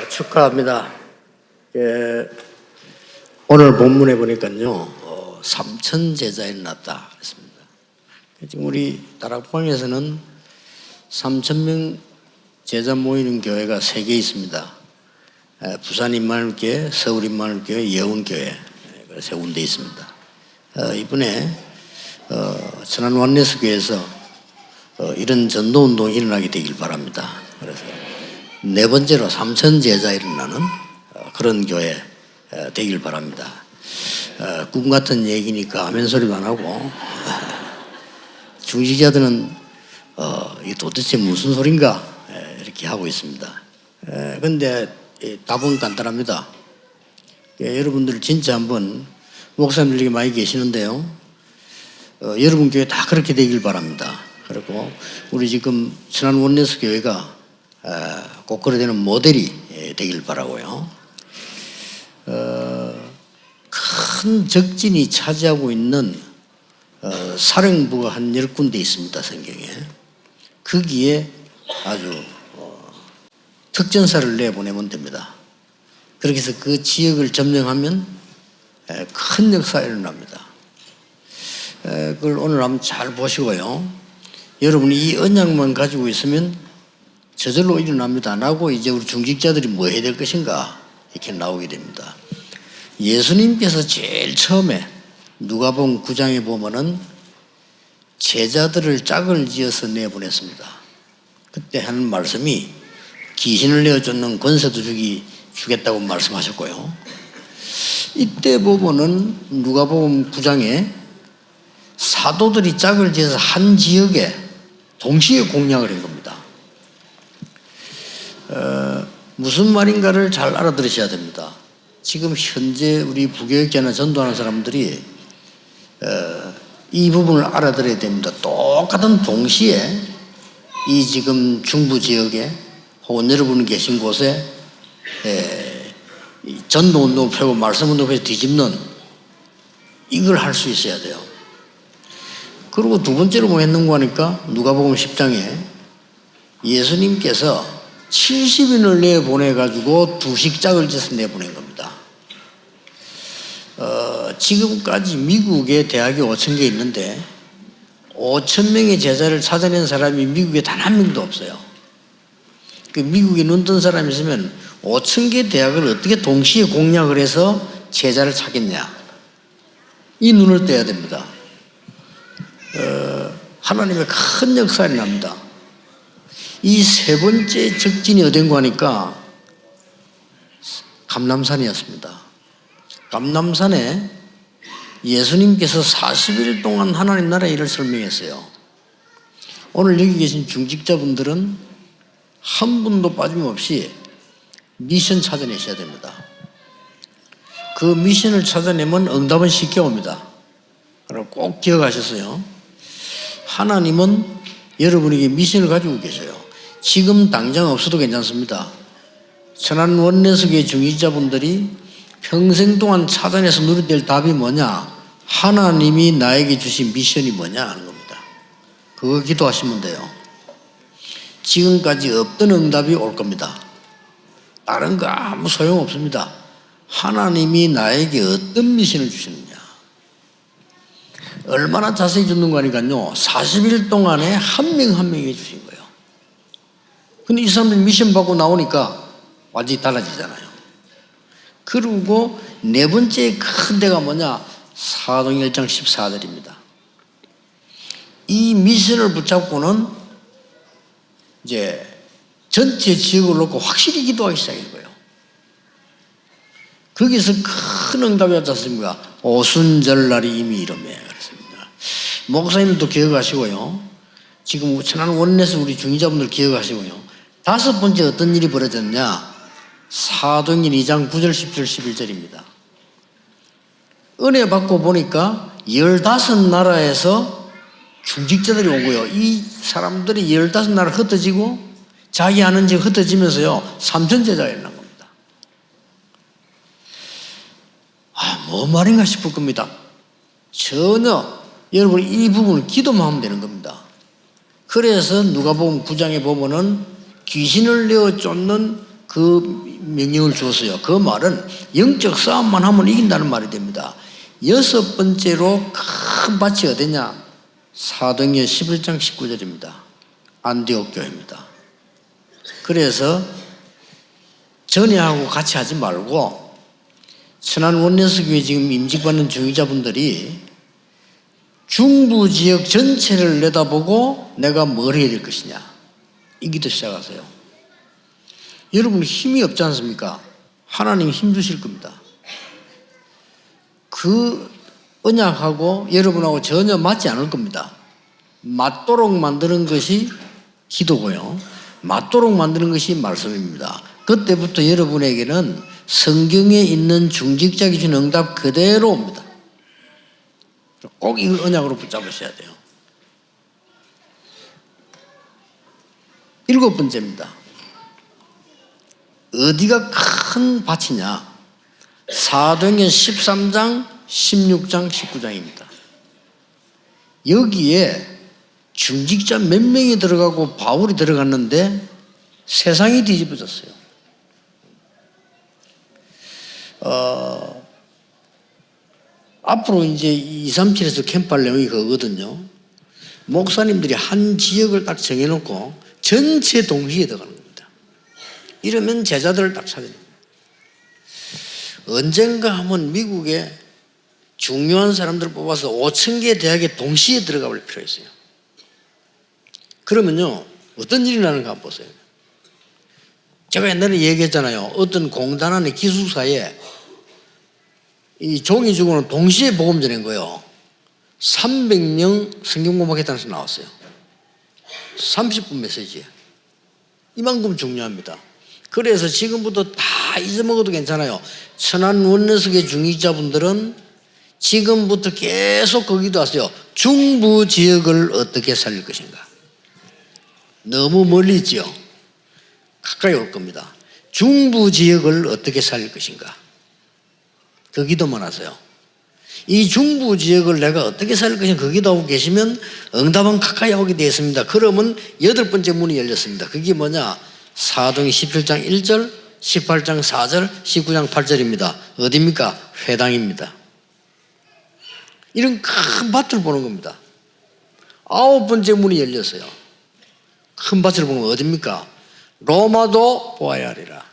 축하합니다. 오늘 본문에 보니까요, 3천 제자에 났다 그랬습니다. 지금 우리 다락방에서는 3,000명 제자 모이는 교회가 3개 있습니다. 부산 임마누엘교회, 서울 임마누엘교회, 예원교회 세 군데 있습니다. 이번에 천안 원내스교회에서 이런 전도운동이 일어나게 되길 바랍니다. 그래서 네 번째로 3천 제자 일어나는 그런 교회 되길 바랍니다. 꿈 같은 얘기니까 아멘 소리도 안 하고 중직자들은 이게 도대체 무슨 소린가 이렇게 하고 있습니다. 그런데 답은 간단합니다. 여러분들 진짜 한번 목사님들이 많이 계시는데요. 여러분 교회 다 그렇게 되길 바랍니다. 그리고 우리 지금 천안 원내스 교회가 꼭 그래 되는 모델이 되길 바라고요. 큰 적진이 차지하고 있는 사령부가 한 10군데 있습니다. 성경에. 거기에 아주 특전사를 내보내면 됩니다. 그렇게 해서 그 지역을 점령하면 큰 역사가 일어납니다. 그걸 오늘 한번 잘 보시고요. 여러분이 이 언약만 가지고 있으면 저절로 일어납니다. 라고 이제 우리 중직자들이 뭐 해야 될 것인가 이렇게 나오게 됩니다. 예수님께서 제일 처음에 누가복음 9장에 보면은 제자들을 짝을 지어서 내보냈습니다. 그때 하는 말씀이 귀신을 내어 쫓는 권세도 주겠다고 말씀하셨고요. 이때 보면은 누가복음 9장에 사도들이 짝을 지어서 한 지역에 동시에 공략을 한 겁니다. 무슨 말인가를 잘 알아들으셔야 됩니다. 지금 현재 우리 부교육자나 전도하는 사람들이 이 부분을 알아들어야 됩니다. 똑같은 동시에 이 지금 중부 지역에 혹은 여러분 계신 곳에 전도운동 펴고 말씀운동 펴서 뒤집는 이걸 할 수 있어야 돼요. 그리고 두 번째로 뭐 했는고 하니까 누가복음 10장에 예수님께서 70인을 내보내가지고 두 식짝을 지어서 내보낸 겁니다. 지금까지 미국에 대학이 5,000개 있는데 5,000명의 제자를 찾아낸 사람이 미국에 단 한 명도 없어요. 그 미국에 눈 뜬 사람이 있으면 5,000개 대학을 어떻게 동시에 공략을 해서 제자를 찾겠냐. 이 눈을 떼야 됩니다. 하나님의 큰 역사가 납니다. 이 세 번째 적진이 어딘고 하니까 감람산이었습니다. 감람산에 예수님께서 40일 동안 하나님 나라의 일을 설명했어요. 오늘 여기 계신 중직자분들은 한 분도 빠짐없이 미션 찾아내셔야 됩니다. 그 미션을 찾아내면 응답은 쉽게 옵니다. 그럼 꼭 기억하셨어요. 하나님은 여러분에게 미션을 가지고 계셔요. 지금 당장 없어도 괜찮습니다. 천안 원내스교회 중직자분들이 평생 동안 찾아내서 누려야 될 답이 뭐냐? 하나님이 나에게 주신 미션이 뭐냐 하는 겁니다. 그거 기도하시면 돼요. 지금까지 없던 응답이 올 겁니다. 다른 거 아무 소용없습니다. 하나님이 나에게 어떤 미션을 주시느냐. 얼마나 자세히 줬는가 하니까요. 40일 동안에 한 명 한 명에게 주신 거예요. 근데 이 사람들이 미션 받고 나오니까 완전히 달라지잖아요. 그리고 네 번째 큰 데가 뭐냐? 사도행전 1장 14절입니다. 이 미션을 붙잡고는 이제 전체 지역을 놓고 확실히 기도하기 시작한 거예요. 거기서 큰 응답이 왔지 않습니까? 오순절날이 이미 이름에 그랬습니다. 목사님도 기억하시고요. 지금 천안 원내에서 우리 중직자분들 기억하시고요. 다섯 번째 어떤 일이 벌어졌냐? 사도행전 2장 9절 10절 11절입니다. 은혜 받고 보니까 15나라에서 중직자들이 온 거예요. 이 사람들이 15나라 흩어지고 자기 아는 집 흩어지면서요 3천 제자가 일어난 겁니다. 뭐 말인가 싶을 겁니다. 전혀 여러분 이 부분을 기도만 하면 되는 겁니다. 그래서 누가복음 9장에 보면은 귀신을 내어 쫓는 그 명령을 주었어요. 그 말은 영적 싸움만 하면 이긴다는 말이 됩니다. 여섯 번째로 큰 밭이 어디냐? 사도행전 11장 19절입니다. 안디옥 교회입니다. 그래서 전회하고 같이 하지 말고 천안 원내스교회 지금 임직받는 중위자분들이 중부 지역 전체를 내다보고 내가 뭘 해야 될 것이냐, 이기도 시작하세요. 여러분 힘이 없지 않습니까? 하나님이 힘 주실 겁니다. 그 언약하고 여러분하고 전혀 맞지 않을 겁니다. 맞도록 만드는 것이 기도고요, 맞도록 만드는 것이 말씀입니다. 그때부터 여러분에게는 성경에 있는 중직자가 주는 응답 그대로 옵니다. 꼭 이걸 언약으로 붙잡으셔야 돼요. 일곱 번째입니다. 어디가 큰 밭이냐? 사도행전 13장, 16장, 19장입니다. 여기에 중직자 몇 명이 들어가고 바울이 들어갔는데 세상이 뒤집어졌어요. 앞으로 이제 237에서 캠프할 내용이 그거거든요. 목사님들이 한 지역을 딱 정해놓고 전체 동시에 들어가는 겁니다. 이러면 제자들을 딱 찾아야 됩니다. 언젠가 하면 미국에 중요한 사람들을 뽑아서 5,000개 대학에 동시에 들어가 볼 필요가 있어요. 그러면요, 어떤 일이 나는가 한번 보세요. 제가 옛날에 얘기했잖아요. 어떤 공단 안에 기숙사에 이 종이 주고는 동시에 복음 전한 거예요. 300명 성경 공부하겠다는 소리 나왔어요. 30분 메시지에. 이만큼 중요합니다. 그래서 지금부터 다 잊어먹어도 괜찮아요. 천안 원내석의 중직자분들은 지금부터 계속 거기도 왔어요. 중부 지역을 어떻게 살릴 것인가. 너무 멀리 있죠. 가까이 올 겁니다. 중부 지역을 어떻게 살릴 것인가. 그 기도만 하세요. 이 중부 지역을 내가 어떻게 살릴 것인가 그 기도하고 계시면 응답은 가까이 오게 되어 있습니다. 그러면 여덟 번째 문이 열렸습니다. 그게 뭐냐? 사도행전 17장 1절, 18장 4절, 19장 8절입니다. 어디입니까? 회당입니다. 이런 큰 밭을 보는 겁니다. 아홉 번째 문이 열렸어요. 큰 밭을 보는 건 어디입니까? 로마도 보아야 하리라.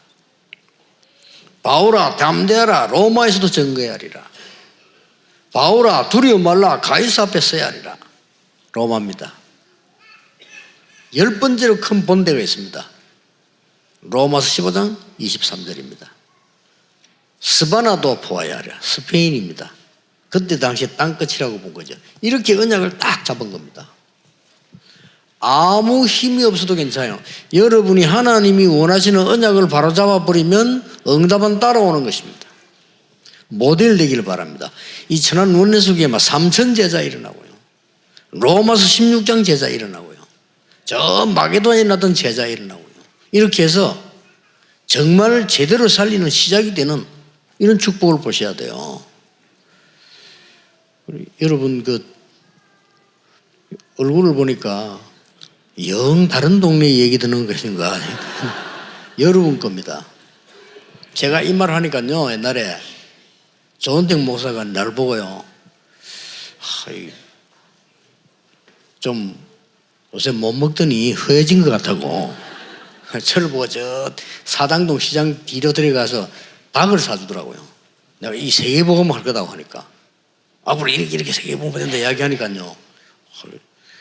바울아 담대하라. 로마에서도 증거해야 하리라. 바울아 두려워 말라. 가이사 앞에 서야 하리라. 로마입니다. 열 번째로 큰 본대가 있습니다. 로마서 15장 23절입니다. 스바나도 보아야 하리라. 스페인입니다. 그때 당시에 땅끝이라고 본 거죠. 이렇게 언약을 딱 잡은 겁니다. 아무 힘이 없어도 괜찮아요. 여러분이 하나님이 원하시는 언약을 바로잡아 버리면 응답은 따라오는 것입니다. 모델 되기를 바랍니다. 이 천안 원내수교에 막 3,000 제자 일어나고요. 로마서 16장 제자 일어나고요. 저 마게도니아에 나던 제자 일어나고요. 이렇게 해서 정말 제대로 살리는 시작이 되는 이런 축복을 보셔야 돼요. 여러분 그 얼굴을 보니까 영 다른 동네 얘기 듣는 것인가. 여러분 겁니다. 제가 이 말을 하니까요, 옛날에 조은택 목사가 날 보고요, 좀 요새 못 먹더니 허해진 것 같다고 저를 보고 저 사당동 시장 뒤로 들어가서 닭을 사주더라고요. 내가 이 세계복음 할 거다고 하니까 앞으로 이렇게 세계복음 된다 이야기하니까요,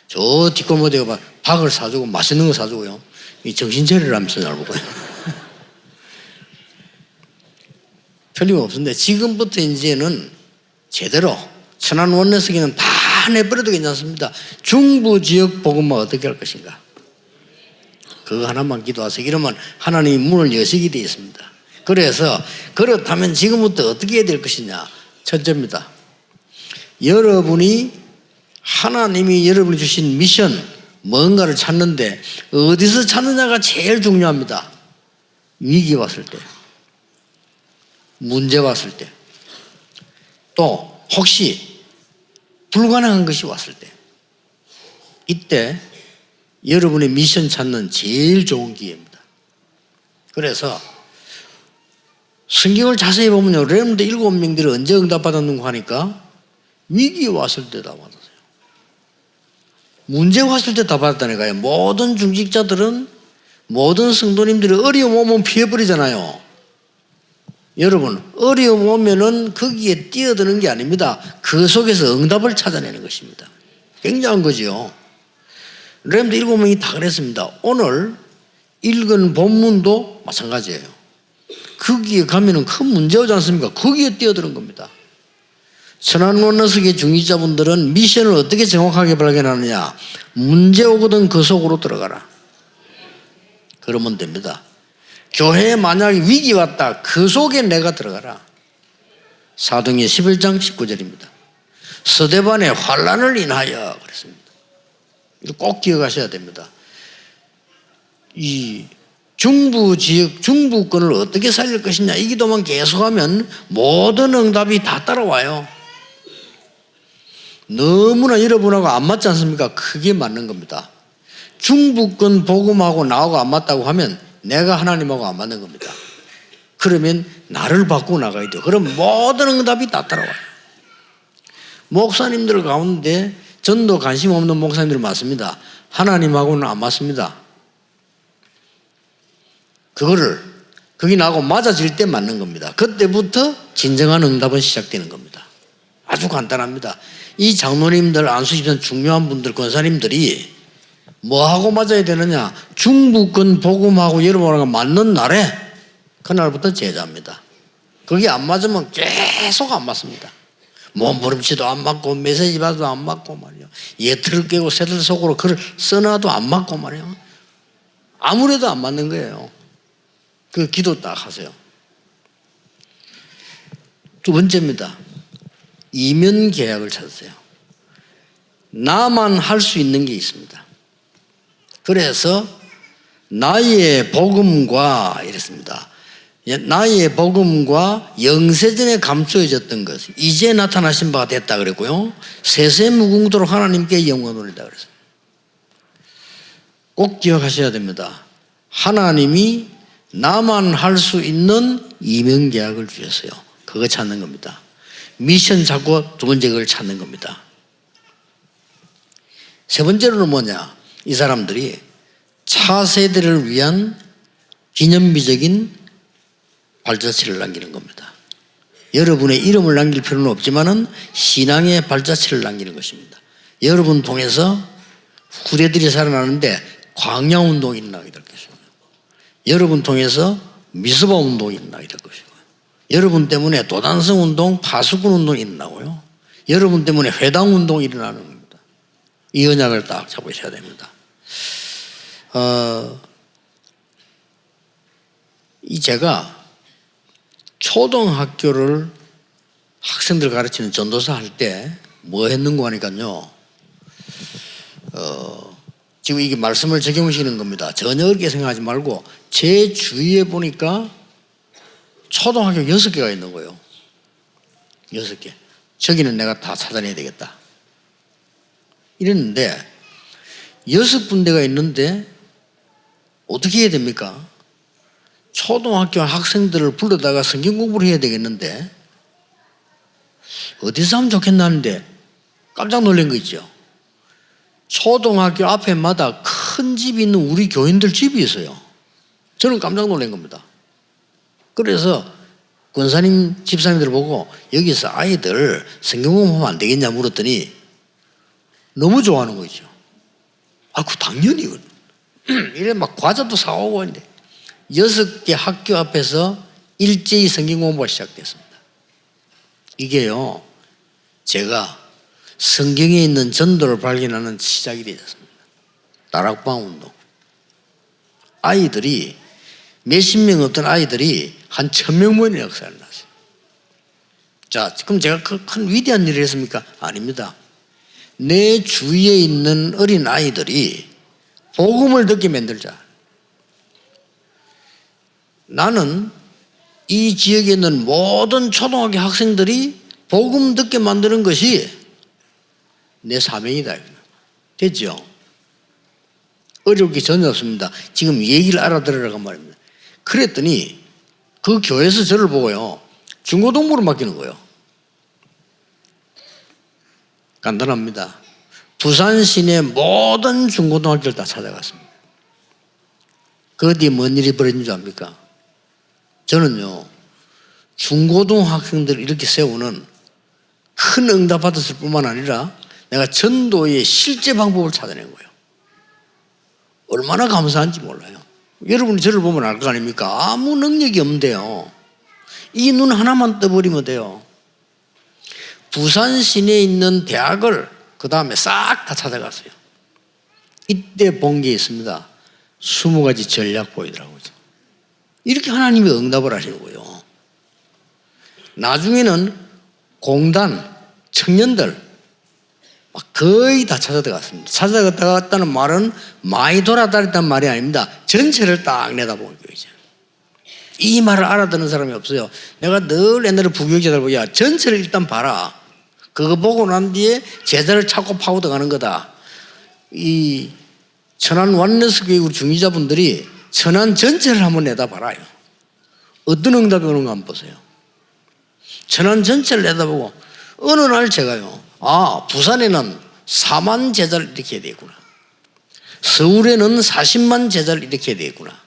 저 뒷골목에 막 닭을 사주고 맛있는 거 사주고요, 이 정신차리를 하면서 날 보고요. 틀림없는데 지금부터 이제는 제대로 천안 원내석에는 다 내버려도 괜찮습니다. 중부 지역 복음만 어떻게 할 것인가, 그거 하나만 기도하세요. 이러면 하나님이 문을 여시게 되어 있습니다. 그래서 그렇다면 지금부터 어떻게 해야 될 것이냐. 첫째입니다. 여러분이 하나님이 여러분이 주신 미션 뭔가를 찾는데 어디서 찾느냐가 제일 중요합니다. 위기 왔을 때, 문제 왔을 때, 또 혹시 불가능한 것이 왔을 때, 이때 여러분의 미션 찾는 제일 좋은 기회입니다. 그래서 성경을 자세히 보면요, 렘넌트 7명들이 언제 응답받았는가 하니까 위기 왔을 때 다 받았어요. 문제 왔을 때 다 받았다니까요. 모든 중직자들은, 모든 성도님들이 어려움 오면 피해버리잖아요. 여러분, 어려움 오면은 거기에 뛰어드는 게 아닙니다. 그 속에서 응답을 찾아내는 것입니다. 굉장한 거죠. 렘넌트 7명이 다 그랬습니다. 오늘 읽은 본문도 마찬가지예요. 거기에 가면은 큰 문제 오지 않습니까? 거기에 뛰어드는 겁니다. 천안원어석의 중직자분들은 미션을 어떻게 정확하게 발견하느냐? 문제 오거든 그 속으로 들어가라. 그러면 됩니다. 교회에 만약에 위기 왔다, 그 속에 내가 들어가라. 사도행전 11장 19절입니다. 스데반의 환난을 인하여 그랬습니다. 이거 꼭 기억하셔야 됩니다. 이 중부 지역, 중부권을 어떻게 살릴 것이냐, 이 기도만 계속하면 모든 응답이 다 따라와요. 너무나 여러분하고 안 맞지 않습니까? 그게 맞는 겁니다. 중부권 복음하고 나하고 안 맞다고 하면 내가 하나님하고 안 맞는 겁니다. 그러면 나를 바꾸고 나가야 돼요. 그럼 모든 응답이 다 따라와요. 목사님들 가운데 전도 관심 없는 목사님들 많습니다. 하나님하고는 안 맞습니다. 그게 나하고 맞아질 때 맞는 겁니다. 그때부터 진정한 응답은 시작되는 겁니다. 아주 간단합니다. 이 장로님들, 안수집사 중요한 분들, 권사님들이 뭐하고 맞아야 되느냐? 중부권 복음하고 여러분하고 맞는 날에 그날부터 제자입니다. 그게 안 맞으면 계속 안 맞습니다. 몸부림치도 안 맞고 메시지 받아도 안 맞고 말이요. 예틀을 깨고 새들 속으로 글을 써놔도 안 맞고 말이요. 아무래도 안 맞는 거예요. 그 기도 딱 하세요. 두 번째입니다. 이면 계약을 찾으세요. 나만 할 수 있는 게 있습니다. 그래서 나의 복음과 이랬습니다. 나의 복음과 영세전에 감추어졌던 것, 이제 나타나신 바가 됐다 그랬고요. 세세무궁토록 하나님께 영원을 이다 그랬어요. 꼭 기억하셔야 됩니다. 하나님이 나만 할 수 있는 이면 계약을 주셨어요. 그거 찾는 겁니다. 미션 찾고 두 번째 그걸 찾는 겁니다. 세 번째로는 뭐냐? 이 사람들이 차세대를 위한 기념비적인 발자취를 남기는 겁니다. 여러분의 이름을 남길 필요는 없지만은 신앙의 발자취를 남기는 것입니다. 여러분 통해서 후대들이 살아나는데 광야운동이 일어나게 될 것이고요. 여러분 통해서 미스바 운동이 일어나게 될 것이고요. 여러분 때문에 도단성 운동, 파수꾼 운동이 일어나고요. 여러분 때문에 회당 운동이 일어나는 겁니다. 이 언약을 딱 잡으셔야 됩니다. 제가 초등학교를 학생들 가르치는 전도사 할 때 뭐 했는가 하니까요. 지금 이게 말씀을 적용시키는 겁니다. 전혀 어렵게 생각하지 말고 제 주위에 보니까 초등학교 6개가 있는 거예요. 6개. 저기는 내가 다 찾아내야 되겠다. 이랬는데 6군데가 있는데 어떻게 해야 됩니까? 초등학교 학생들을 불러다가 성경 공부를 해야 되겠는데 어디서 하면 좋겠나 하는데 깜짝 놀란 거 있죠. 초등학교 앞에마다 큰 집이 있는 우리 교인들 집이 있어요. 저는 깜짝 놀란 겁니다. 그래서 권사님, 집사님들 보고 여기서 아이들 성경 공부하면 안 되겠냐 물었더니 너무 좋아하는 거 있죠. 그 당연히. 이래 막 과자도 사오고 있는데 6개 학교 앞에서 일제히 성경 공부가 시작됐습니다. 이게요, 제가 성경에 있는 전도를 발견하는 시작이 되었습니다. 다락방 운동. 아이들이 몇십 명 없던 아이들이 한 1000명 모이는 역사를 났어요. 자, 그럼 제가 큰 위대한 일을 했습니까? 아닙니다. 내 주위에 있는 어린 아이들이 복음을 듣게 만들자. 나는 이 지역에 있는 모든 초등학교 학생들이 복음 듣게 만드는 것이 내 사명이다. 됐죠? 어려울 게 전혀 없습니다. 지금 얘기를 알아들으라고 말입니다. 그랬더니 그 교회에서 저를 보고요, 중고등부로 맡기는 거예요. 간단합니다. 부산 시내 모든 중고등학교를 다 찾아갔습니다. 그 뒤에 뭔 일이 벌어진 줄 압니까? 저는요, 중고등학생들을 이렇게 세우는 큰 응답 받았을 뿐만 아니라 내가 전도의 실제 방법을 찾아낸 거예요. 얼마나 감사한지 몰라요. 여러분이 저를 보면 알 거 아닙니까? 아무 능력이 없는데요, 이 눈 하나만 떠버리면 돼요. 부산 시내에 있는 대학을 그 다음에 싹 다 찾아갔어요. 이때 본 게 있습니다. 20가지 전략 보이더라고요. 이렇게 하나님이 응답을 하시는 거예요. 나중에는 공단, 청년들 막 거의 다 찾아들어갔습니다. 찾아갔다는 말은 많이 돌아다녔다는 말이 아닙니다. 전체를 딱 내다보는 거예요. 이 말을 알아듣는 사람이 없어요. 내가 늘 옛날에 부교육자들 보고, 야, 전체를 일단 봐라. 그거 보고 난 뒤에 제자를 찾고 파고들 가는 거다. 이 천안 완네스 교회 우리 중위자분들이 천안 전체를 한번 내다봐라요. 어떤 응답이 오는가 한번 보세요. 천안 전체를 내다보고 어느 날 제가요, 아, 부산에는 4만 제자를 일으켜야 되겠구나. 서울에는 40만 제자를 일으켜야 되겠구나.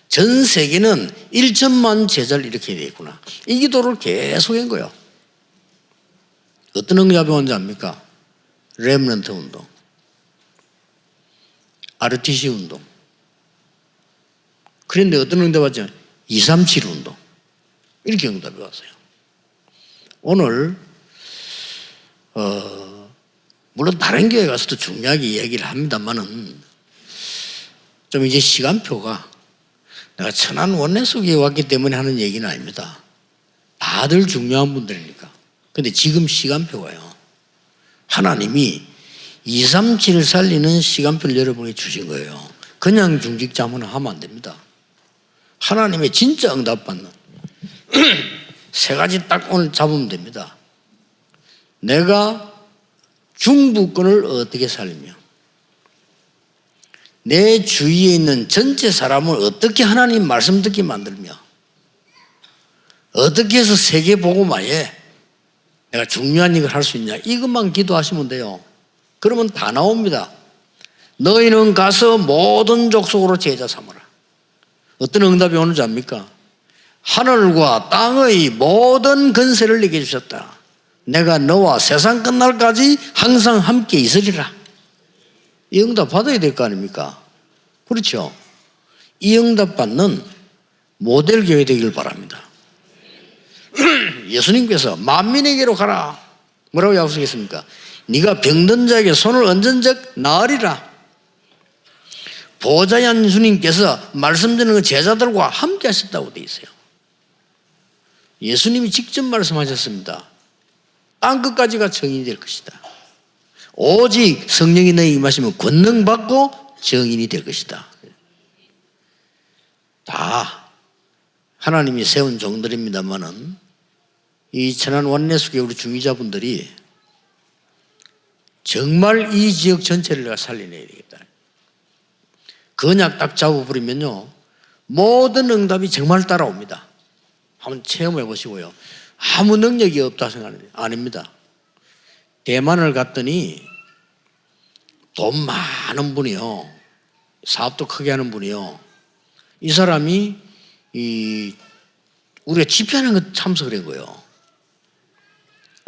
전 세계는 1천만 제자를 일으켜야 되겠구나. 이 기도를 계속 한 거예요. 어떤 응답이 온지 압니까? 렘넌트 운동, RTC 운동. 그런데 어떤 응답이 왔죠? 237 운동. 이렇게 응답이 왔어요. 오늘 물론 다른 교회 가서도 중요하게 얘기를 합니다만은 좀 이제 시간표가, 내가 천안 원내수 교회에 왔기 때문에 하는 얘기는 아닙니다. 다들 중요한 분들이니까. 근데 지금 시간표가요, 하나님이 237을 살리는 시간표를 여러분에게 주신 거예요. 그냥 중직자문을 하면 안 됩니다. 하나님의 진짜 응답받는 세 가지 딱 오늘 잡으면 됩니다. 내가 중부권을 어떻게 살리며, 내 주위에 있는 전체 사람을 어떻게 하나님 말씀 듣게 만들며, 어떻게 해서 세계 복음화에 내가 중요한 일을 할 수 있냐, 이것만 기도하시면 돼요. 그러면 다 나옵니다. 너희는 가서 모든 족속으로 제자 삼으라. 어떤 응답이 오는지 압니까? 하늘과 땅의 모든 권세를 내게 주셨다. 내가 너와 세상 끝날까지 항상 함께 있으리라. 이 응답 받아야 될 거 아닙니까? 그렇죠? 이 응답 받는 모델 교회 되길 바랍니다. 예수님께서 만민에게로 가라. 뭐라고 약속했습니까? 네가 병든 자에게 손을 얹은 적 나으리라. 보좌의 한 주님께서 말씀 드리는 제자들과 함께 하셨다고 되어 있어요. 예수님이 직접 말씀하셨습니다. 땅끝까지가 정인이 될 것이다. 오직 성령이 너희 임하시면 권능 받고 정인이 될 것이다. 다 하나님이 세운 종들입니다만은 이 천안 원내수교회 우리 중위자분들이 정말 이 지역 전체를 내가 살려내야 되겠다. 건약 딱 잡아버리면요, 모든 응답이 정말 따라옵니다. 한번 체험해 보시고요. 아무 능력이 없다 생각하는데 아닙니다. 대만을 갔더니 돈 많은 분이요, 사업도 크게 하는 분이요, 이 사람이 우리가 집회하는 거 참석을 한 거예요.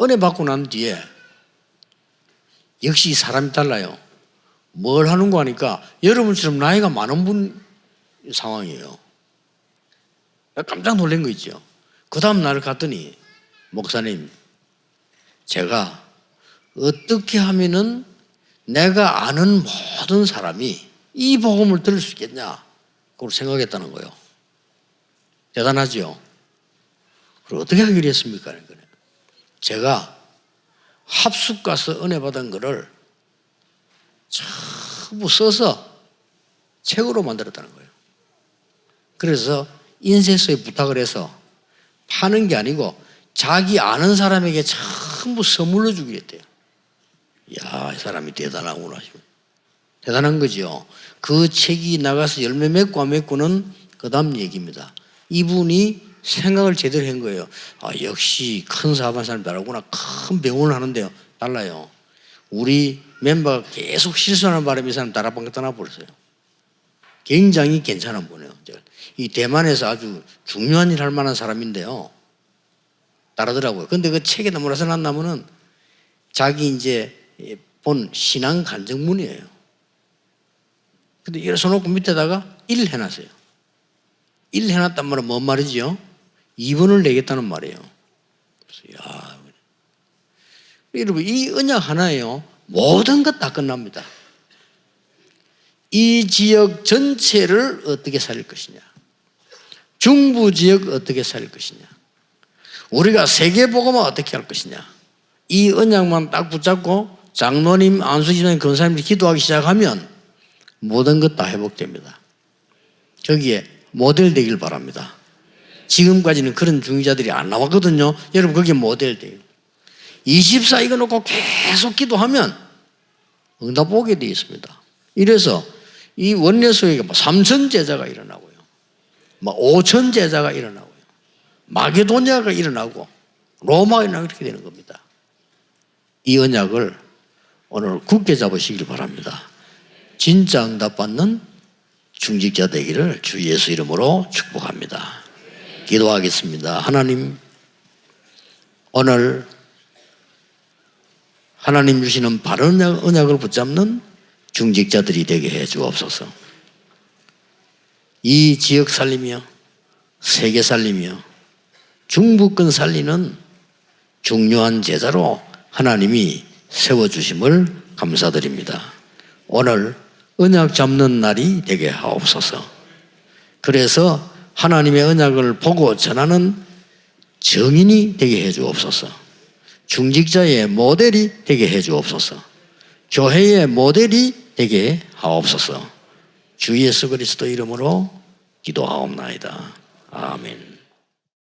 은혜 받고 난 뒤에 역시 사람이 달라요. 뭘 하는 거 하니까 여러분처럼 나이가 많은 분 상황이에요. 깜짝 놀란 거 있죠. 그 다음 날 갔더니, 목사님, 제가 어떻게 하면은 내가 아는 모든 사람이 이 복음을 들을 수 있겠냐, 그걸 생각했다는 거예요. 대단하죠. 그걸 어떻게 하기로 했습니까? 제가 합숙 가서 은혜 받은 거를 전부 써서 책으로 만들었다는 거예요. 그래서 인쇄소에 부탁을 해서 파는 게 아니고 자기 아는 사람에게 전부 선물로 주기로 했대요. 이야, 이 사람이 대단하구나. 대단한 거죠. 그 책이 나가서 열매 맺고 안 맺고는 그 다음 얘기입니다. 이분이 생각을 제대로 한 거예요. 아, 역시 큰 사업한 사람이 다르구나. 큰 병원을 하는데요. 달라요. 우리 멤버가 계속 실수하는 바람에 이 사람 다락방 떠나버렸어요. 굉장히 괜찮은 분이에요. 이 대만에서 아주 중요한 일 할 만한 사람인데요. 다르더라고요. 근데 그 책에다 뭐라 써놨냐면은 자기 이제 본 신앙 간증문이에요. 근데 이래 써놓고 밑에다가 1 해놨어요. 1 해놨단 말은 뭔 말이지요? 2번을 내겠다는 말이에요. 그래서 야, 여러분 이 언약 하나예요. 모든 것 다 끝납니다. 이 지역 전체를 어떻게 살릴 것이냐, 중부 지역 어떻게 살릴 것이냐, 우리가 세계복음화 어떻게 할 것이냐, 이 언약만 딱 붙잡고 장로님, 안수집사님, 권사님들이 기도하기 시작하면 모든 것 다 회복됩니다. 저기에 모델 되길 바랍니다. 지금까지는 그런 중위자들이 안 나왔거든요. 여러분 거기에 모델 돼요. 24 이거 놓고 계속 기도하면 응답 오게 되어 있습니다. 이래서 이 원내소에게 3천 제자가 일어나고요, 5천 제자가 일어나고요, 마게도니아가 일어나고 로마가 일어나고 이렇게 되는 겁니다. 이 언약을 오늘 굳게 잡으시길 바랍니다. 진짜 응답받는 중직자 되기를 주 예수 이름으로 축복합니다. 기도하겠습니다. 하나님, 오늘 하나님 주시는 바른 언약을 붙잡는 중직자들이 되게 해 주옵소서. 이 지역 살리며 세계 살리며 중부권 살리는 중요한 제자로 하나님이 세워주심을 감사드립니다. 오늘 언약 잡는 날이 되게 하옵소서. 그래서 하나님의 언약을 보고 전하는 정인이 되게 해 주옵소서. 중직자의 모델이 되게 해 주옵소서. 교회의 모델이 되게 하옵소서. 주 예수 그리스도 이름으로 기도하옵나이다. 아멘.